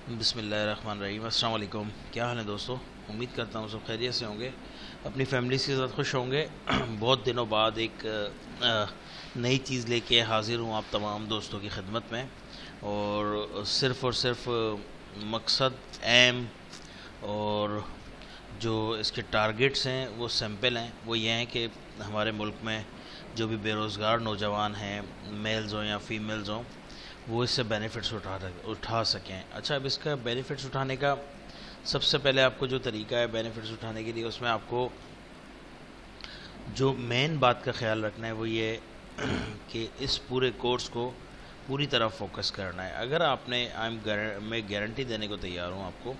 बिस्मिल्लाहिर्रहमानिर्रहीम। अस्सलाम वालेकुम। क्या हाल है दोस्तों? उम्मीद करता हूँ सब खैरियत से होंगे, अपनी फैमिली के साथ खुश होंगे। बहुत दिनों बाद एक नई चीज़ लेके हाज़िर हूँ आप तमाम दोस्तों की खिदमत में। और सिर्फ मकसद, एम और जो इसके टारगेट्स हैं वो सिंपल हैं। वो ये हैं कि हमारे मुल्क में जो भी बेरोज़गार नौजवान हैं, मेल्स हों या फीमेल्स हों, वो इससे बेनिफिट्स उठा सकें। अच्छा, अब इसका बेनिफिट्स उठाने का सबसे पहले आपको जो तरीका है बेनिफिट्स उठाने के लिए, उसमें आपको जो मेन बात का ख्याल रखना है वो ये कि इस पूरे कोर्स को पूरी तरह फोकस करना है। अगर आपने मैं गारंटी देने को तैयार हूँ आपको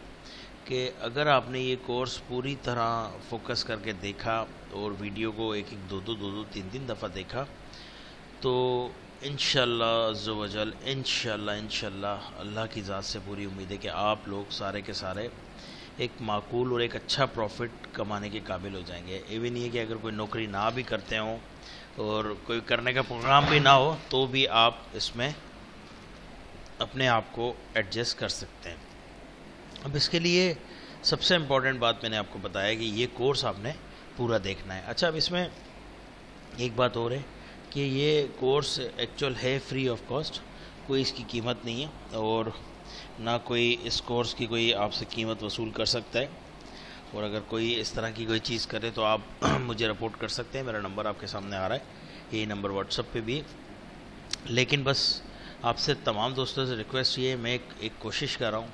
कि अगर आपने ये कोर्स पूरी तरह फोकस करके देखा और वीडियो को एक एक दो तीन तीन दफ़ा देखा, तो इंशाल्लाह अज़्ज़ वजल इंशाल्लाह अल्लाह की ज़ात से पूरी उम्मीद है कि आप लोग सारे के सारे एक माकूल और एक अच्छा प्रॉफिट कमाने के काबिल हो जाएंगे। ये भी नहीं है कि अगर कोई नौकरी ना भी करते हों और कोई करने का प्रोग्राम भी ना हो तो भी आप इसमें अपने आप को एडजस्ट कर सकते हैं। अब इसके लिए सबसे इम्पोर्टेंट बात मैंने आपको बताया कि ये कोर्स आपने पूरा देखना है। अच्छा, अब इसमें एक बात और है कि ये कोर्स एक्चुअल है फ्री ऑफ कॉस्ट, कोई इसकी कीमत नहीं है और ना कोई इस कोर्स की कोई आपसे कीमत वसूल कर सकता है। और अगर कोई इस तरह की कोई चीज़ करे तो आप मुझे रिपोर्ट कर सकते हैं। मेरा नंबर आपके सामने आ रहा है, यही नंबर व्हाट्सएप पे भी है। लेकिन बस आपसे तमाम दोस्तों से रिक्वेस्ट ये है, मैं एक कोशिश कर रहा हूँ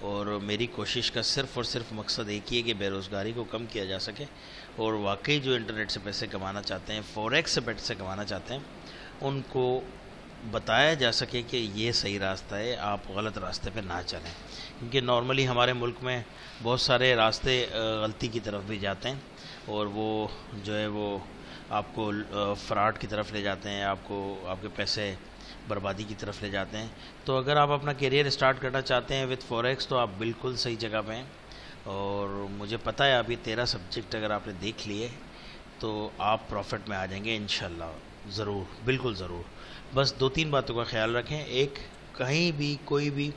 और मेरी कोशिश का सिर्फ़ और सिर्फ मकसद एक ही है कि बेरोज़गारी को कम किया जा सके और वाकई जो इंटरनेट से पैसे कमाना चाहते हैं, फॉरेक्स से पैसे कमाना चाहते हैं, उनको बताया जा सके कि ये सही रास्ता है, आप गलत रास्ते पे ना चलें। क्योंकि नॉर्मली हमारे मुल्क में बहुत सारे रास्ते गलती की तरफ भी जाते हैं और वो जो है वो आपको फ्रॉड की तरफ ले जाते हैं, आपको आपके पैसे बर्बादी की तरफ ले जाते हैं। तो अगर आप अपना करियर स्टार्ट करना चाहते हैं विद फॉरेक्स तो आप बिल्कुल सही जगह पे हैं। और मुझे पता है अभी 13 सब्जेक्ट अगर आपने देख लिए तो आप प्रॉफिट में आ जाएंगे इंशाल्लाह। ज़रूर, बिल्कुल ज़रूर। बस 2-3 बातों का ख्याल रखें। एक, कहीं भी कोई भी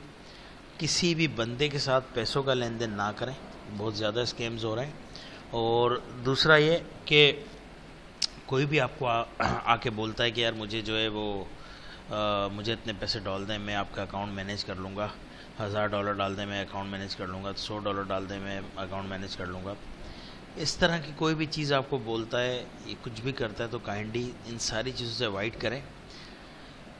किसी भी बंदे के साथ पैसों का लेन देन ना करें, बहुत ज़्यादा स्कैम्स हो रहे हैं। और दूसरा ये कि कोई भी आपको आके बोलता है कि यार मुझे जो है वो मुझे इतने पैसे डाल दें, मैं आपका अकाउंट मैनेज कर लूँगा, $1000 डाल दें मैं अकाउंट मैनेज कर लूँगा, $100 डाल दें मैं अकाउंट मैनेज कर लूँगा, इस तरह की कोई भी चीज़ आपको बोलता है, ये कुछ भी करता है, तो काइंडली इन सारी चीज़ों से अवॉइड करें।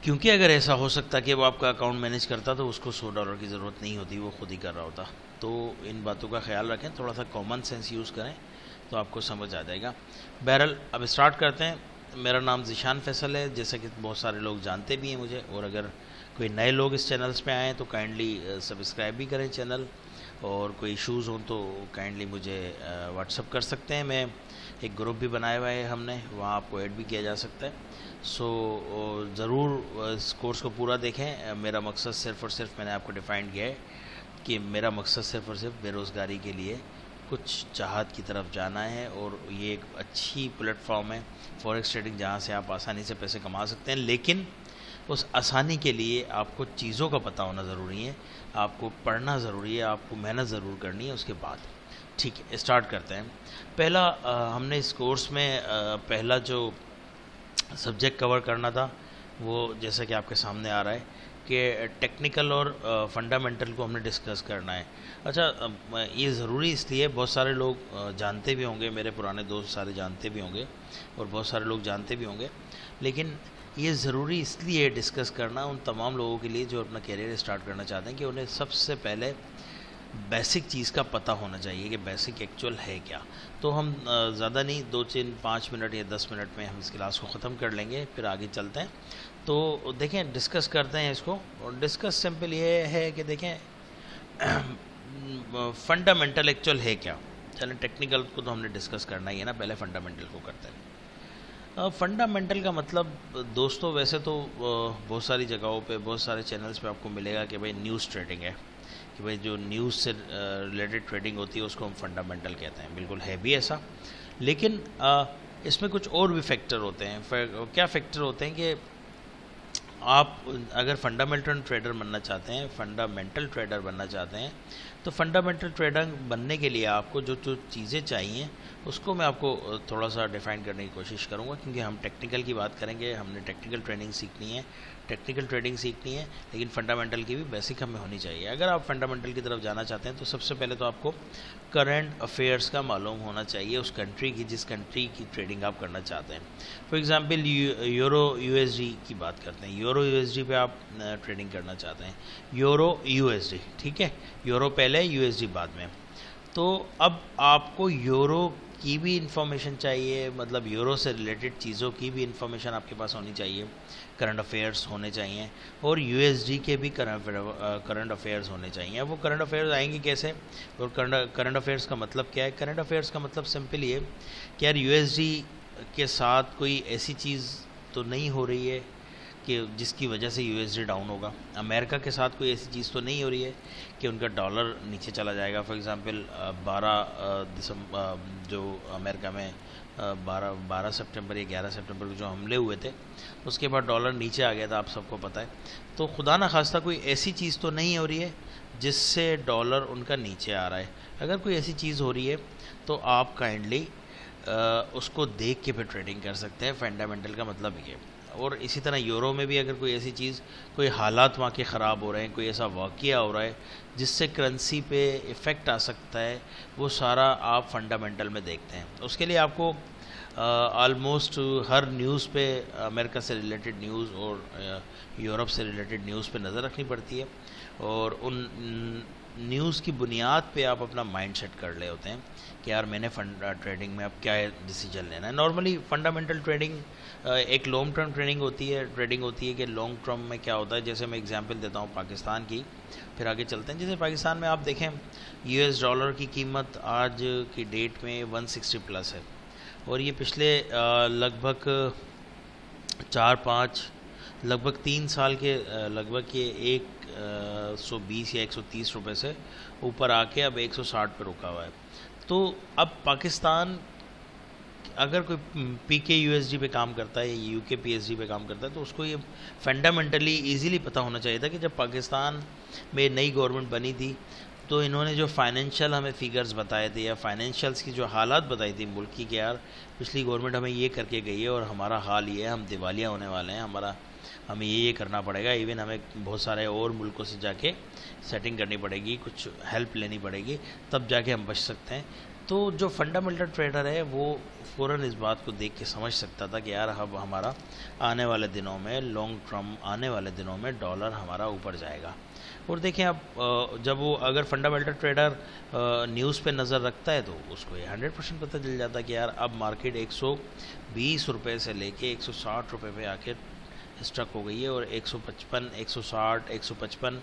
क्योंकि अगर ऐसा हो सकता कि वो आपका अकाउंट मैनेज करता तो उसको $100 की ज़रूरत नहीं होती, वो खुद ही कर रहा होता। तो इन बातों का ख्याल रखें, थोड़ा सा कॉमन सेंस यूज़ करें तो आपको समझ आ जाएगा। बहरहाल अब स्टार्ट करते हैं। मेरा नाम ज़ीशान फैसल है, जैसा कि बहुत सारे लोग जानते भी हैं मुझे। और अगर कोई नए लोग इस चैनल्स पे आएँ तो काइंडली सब्सक्राइब भी करें चैनल। और कोई इशूज़ हों तो काइंडली मुझे व्हाट्सअप कर सकते हैं। मैं एक ग्रुप भी बनाया हुआ है हमने, वहाँ आपको ऐड भी किया जा सकता है। सो ज़रूर इस कोर्स को पूरा देखें। मेरा मकसद सिर्फ़ और सिर्फ मैंने आपको डिफ़ाइन किया है कि मेरा मकसद सिर्फ़ और सिर्फ बेरोज़गारी के लिए कुछ चाहत की तरफ जाना है। और ये एक अच्छी प्लेटफॉर्म है फॉरेक्स ट्रेडिंग, जहाँ से आप आसानी से पैसे कमा सकते हैं। लेकिन उस आसानी के लिए आपको चीज़ों का पता होना ज़रूरी है, आपको पढ़ना ज़रूरी है, आपको मेहनत ज़रूर करनी है उसके बाद। ठीक है, स्टार्ट करते हैं। पहला हमने इस कोर्स में पहला जो सब्जेक्ट कवर करना था वो जैसा कि आपके सामने आ रहा है कि टेक्निकल और फंडामेंटल को हमने डिस्कस करना है। अच्छा, ये ज़रूरी इसलिए, बहुत सारे लोग जानते भी होंगे, मेरे पुराने दोस्त सारे जानते भी होंगे और बहुत सारे लोग जानते भी होंगे, लेकिन ये ज़रूरी इसलिए डिस्कस करना उन तमाम लोगों के लिए जो अपना करियर स्टार्ट करना चाहते हैं कि उन्हें सबसे पहले बेसिक चीज़ का पता होना चाहिए कि बेसिक एक्चुअल है क्या। तो हम ज़्यादा नहीं, 2-5 मिनट या 10 मिनट में हम इस क्लास को ख़त्म कर लेंगे, फिर आगे चलते हैं। तो देखें, डिस्कस करते हैं इसको। और डिस्कस सिंपल ये है कि देखें फंडामेंटल एक्चुअल है क्या। चलें, टेक्निकल को तो हमने डिस्कस करना ही है ना, पहले फंडामेंटल को करते हैं। फंडामेंटल का मतलब दोस्तों, वैसे तो बहुत सारी जगहों पे, बहुत सारे चैनल्स पे आपको मिलेगा कि भाई न्यूज़ ट्रेडिंग है, कि भाई जो न्यूज़ से रिलेटेड ट्रेडिंग होती है उसको हम फंडामेंटल कहते हैं। बिल्कुल है भी ऐसा, लेकिन इसमें कुछ और भी फैक्टर होते हैं। क्या फैक्टर होते हैं कि आप अगर फंडामेंटल ट्रेडर बनना चाहते हैं, फंडामेंटल ट्रेडर बनना चाहते हैं, तो फंडामेंटल ट्रेडर बनने के लिए आपको जो जो चीज़ें चाहिए उसको मैं आपको थोड़ा सा डिफ़ाइन करने की कोशिश करूँगा, क्योंकि हम टेक्निकल की बात करेंगे, हमने टेक्निकल ट्रेडिंग सीखनी है, टेक्निकल ट्रेडिंग सीखनी है, लेकिन फंडामेंटल की भी बेसिक हमें होनी चाहिए। अगर आप फंडामेंटल की तरफ जाना चाहते हैं तो सबसे पहले तो आपको करंट अफेयर्स का मालूम होना चाहिए उस कंट्री की, जिस कंट्री की ट्रेडिंग आप करना चाहते हैं। फॉर एग्जांपल यूरो यूएसडी की बात करते हैं, यूरो यूएसडी पे आप ट्रेडिंग करना चाहते हैं, यूरो यूएसडी, ठीक है, यूरो पहले यूएसडी बाद में। तो अब आपको यूरो की भी इंफॉर्मेशन चाहिए, मतलब यूरो से रिलेटेड चीज़ों की भी इंफॉर्मेशन आपके पास होनी चाहिए, करंट अफेयर्स होने चाहिए, और यूएसडी के भी करंट अफेयर्स होने चाहिए। अब वो करंट अफेयर्स आएंगे कैसे, और करंट अफेयर्स का मतलब क्या है? करंट अफेयर्स का मतलब सिंपल ये कि यार यूएसडी के साथ कोई ऐसी चीज़ तो नहीं हो रही है कि जिसकी वजह से यूएसडी डाउन होगा। अमेरिका के साथ कोई ऐसी चीज़ तो नहीं हो रही है कि उनका डॉलर नीचे चला जाएगा। फॉर एग्ज़ाम्पल 12 दिसंबर जो अमेरिका में 12 सितंबर या 11 सितंबर को जो हमले हुए थे, उसके बाद डॉलर नीचे आ गया था, आप सबको पता है। तो खुदा न खास्ता कोई ऐसी चीज़ तो नहीं हो रही है जिससे डॉलर उनका नीचे आ रहा है। अगर कोई ऐसी चीज़ हो रही है तो आप काइंडली उसको देख के फिर ट्रेडिंग कर सकते हैं, फंडामेंटल का मतलब ये। और इसी तरह यूरो में भी अगर कोई ऐसी चीज़, कोई हालात वहाँ के ख़राब हो रहे हैं, कोई ऐसा वाक़या हो रहा है जिससे करेंसी पे इफ़ेक्ट आ सकता है, वो सारा आप फंडामेंटल में देखते हैं। उसके लिए आपको ऑलमोस्ट हर न्यूज़ पे अमेरिका से रिलेटेड न्यूज़ और यूरोप से रिलेटेड न्यूज़ पे नज़र रखनी पड़ती है, और उन न्यूज़ की बुनियाद पे आप अपना माइंड सेट कर रहे होते हैं कि यार मैंने ट्रेडिंग में अब क्या डिसीजन लेना है। नॉर्मली फंडामेंटल ट्रेडिंग एक लॉन्ग टर्म ट्रेडिंग होती है कि लॉन्ग टर्म में क्या होता है। जैसे मैं एग्जांपल देता हूँ पाकिस्तान की, फिर आगे चलते हैं। जैसे पाकिस्तान में आप देखें, यूएस डॉलर की कीमत आज की डेट में 160 प्लस है, और ये पिछले लगभग 3 साल के लगभग ये 120 या 130 रुपये से ऊपर आके अब 160 पे रुका हुआ है। तो अब पाकिस्तान अगर कोई पीके यूएसडी पे काम करता है या यूके पीएसडी पे काम करता है, तो उसको ये फंडामेंटली इजीली पता होना चाहिए था कि जब पाकिस्तान में नई गवर्नमेंट बनी थी तो इन्होंने जो फाइनेंशियल हमें फिगर्स बताए थे या फाइनेंशियल्स की जो हालात बताई थी मुल्क की, कि यार पिछली गवर्नमेंट हमें ये करके गई है और हमारा हाल ये है, हम दिवालिया होने वाले हैं, हमें ये करना पड़ेगा, इवन हमें बहुत सारे और मुल्कों से जाके सेटिंग करनी पड़ेगी, कुछ हेल्प लेनी पड़ेगी, तब जाके हम बच सकते हैं। तो जो फंडामेंटल ट्रेडर है वो फ़ौरन इस बात को देख के समझ सकता था कि यार अब हमारा आने वाले दिनों में, लॉन्ग टर्म आने वाले दिनों में डॉलर हमारा ऊपर जाएगा। और देखें अब जब वो अगर फंडामेंटल ट्रेडर न्यूज़ पे नज़र रखता है तो उसको ये 100% पता चल जाता है कि यार अब मार्केट 120 रुपये से लेके 160 रुपये पे आके स्ट्रक हो गई है, और 155, 160, 155,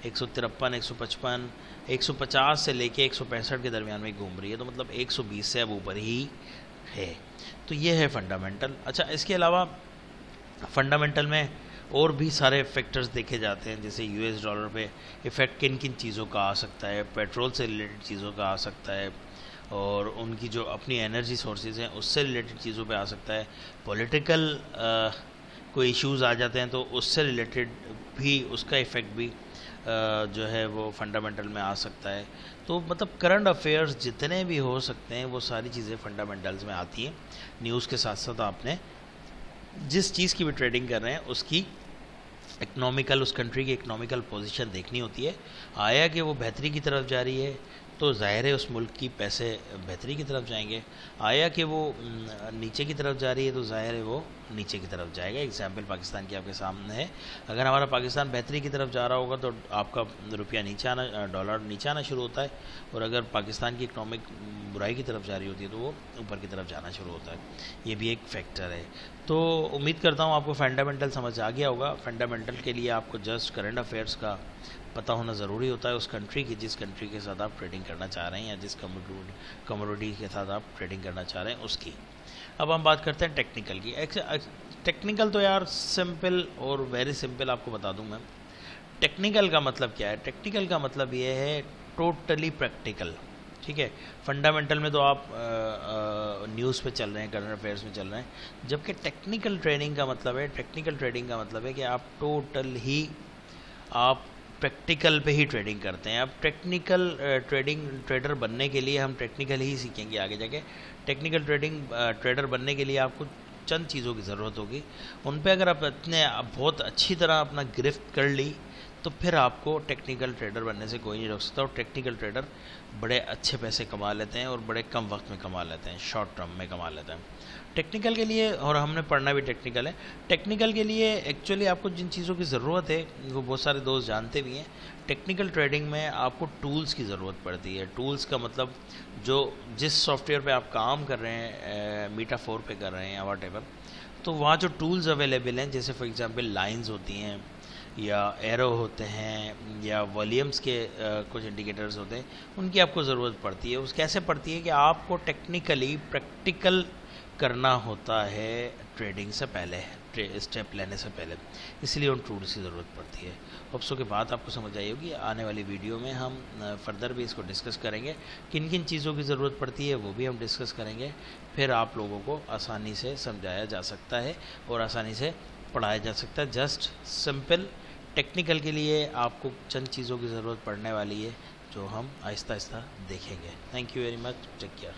153, 155, 150 से लेके 165 के दरमियान में घूम रही है। तो मतलब 120 से अब ऊपर ही है। तो ये है फंडामेंटल। अच्छा, इसके अलावा फंडामेंटल में और भी सारे फैक्टर्स देखे जाते हैं, जैसे यूएस डॉलर पे इफ़ेक्ट किन किन चीज़ों का आ सकता है, पेट्रोल से रिलेटेड चीज़ों का आ सकता है, और उनकी जो अपनी एनर्जी सोर्सेज हैं उससे रिलेटेड चीज़ों पे आ सकता है, पॉलिटिकल कोई इश्यूज़ आ जाते हैं तो उससे रिलेटेड भी उसका इफ़ेक्ट भी जो है वो फंडामेंटल में आ सकता है। तो मतलब करंट अफेयर्स जितने भी हो सकते हैं वो सारी चीज़ें फंडामेंटल्स में आती हैं। न्यूज़ के साथ साथ आपने जिस चीज़ की भी ट्रेडिंग कर रहे हैं उसकी इकनॉमिकल, उस कंट्री की इकनॉमिकल पोजीशन देखनी होती है। आया कि वो बेहतरी की तरफ जा रही है तो ज़ाहिर है उस मुल्क की पैसे बेहतरी की तरफ जाएंगे, आया कि वो नीचे की तरफ जा रही है तो ज़ाहिर है वो नीचे की तरफ जाएगा। एग्जाम्पल पाकिस्तान की आपके सामने है, अगर हमारा पाकिस्तान बेहतरी की तरफ जा रहा होगा तो आपका रुपया नीचे आना, डॉलर नीचे आना शुरू होता है, और अगर पाकिस्तान की इकनॉमिक बुराई की तरफ जा रही होती है तो वो ऊपर की तरफ जाना शुरू होता है। ये भी एक फैक्टर है। तो उम्मीद करता हूँ आपको फंडामेंटल समझ आ गया होगा। फंडामेंटल के लिए आपको जस्ट करंट अफेयर्स का पता होना ज़रूरी होता है, उस कंट्री की, जिस कंट्री के साथ आप ट्रेडिंग करना चाह रहे हैं या जिस कमोडिटी के साथ आप ट्रेडिंग करना चाह रहे हैं उसकी। अब हम बात करते हैं टेक्निकल की। टेक्निकल तो यार सिंपल और वेरी सिंपल आपको बता दूं मैं। टेक्निकल का मतलब क्या है? टेक्निकल का मतलब ये है टोटली प्रैक्टिकल, ठीक है। फंडामेंटल में तो आप न्यूज़ पे चल रहे हैं, करंट अफेयर्स में चल रहे हैं, जबकि टेक्निकल ट्रेडिंग का मतलब है, टेक्निकल ट्रेडिंग का मतलब है कि आप टोटल ही आप प्रैक्टिकल पे ही ट्रेडिंग करते हैं। अब टेक्निकल ट्रेडर बनने के लिए हम टेक्निकल ही सीखेंगे आगे जाके। टेक्निकल ट्रेडर बनने के लिए आपको चंद चीज़ों की ज़रूरत होगी, उन पे अगर आप बहुत अच्छी तरह अपना गिरफ्त कर ली तो फिर आपको टेक्निकल ट्रेडर बनने से कोई नहीं रोक सकता। और टेक्निकल ट्रेडर बड़े अच्छे पैसे कमा लेते हैं और बड़े कम वक्त में कमा लेते हैं, शॉर्ट टर्म में कमा लेते हैं टेक्निकल के लिए। और हमने पढ़ना भी टेक्निकल है। टेक्निकल के लिए एक्चुअली आपको जिन चीज़ों की ज़रूरत है वो बहुत सारे दोस्त जानते भी हैं। टेक्निकल ट्रेडिंग में आपको टूल्स की ज़रूरत पड़ती है। टूल्स का मतलब जो जिस सॉफ्टवेयर पे आप काम कर रहे हैं, मीटा 4 पे कर रहे हैं या वट एवर, तो वहाँ जो टूल्स अवेलेबल हैं, जैसे फॉर एग्जांपल लाइंस होती हैं या एरो होते हैं या वॉल्यूम्स के कुछ इंडिकेटर्स होते हैं, उनकी आपको ज़रूरत पड़ती है। उस कैसे पड़ती है कि आपको टेक्निकली प्रैक्टिकल करना होता है ट्रेडिंग से पहले, स्टेप लेने से पहले, इसलिए उन टूल्स की ज़रूरत पड़ती है। होप्सो के बाद आपको समझ आई होगी। आने वाली वीडियो में हम फर्दर भी इसको डिस्कस करेंगे, किन किन चीज़ों की ज़रूरत पड़ती है वो भी हम डिस्कस करेंगे। फिर आप लोगों को आसानी से समझाया जा सकता है और आसानी से पढ़ाया जा सकता है। जस्ट सिंपल टेक्निकल के लिए आपको चंद चीज़ों की ज़रूरत पड़ने वाली है जो हम आहिस्ता आहिस्ता देखेंगे। Thank you very much, take care.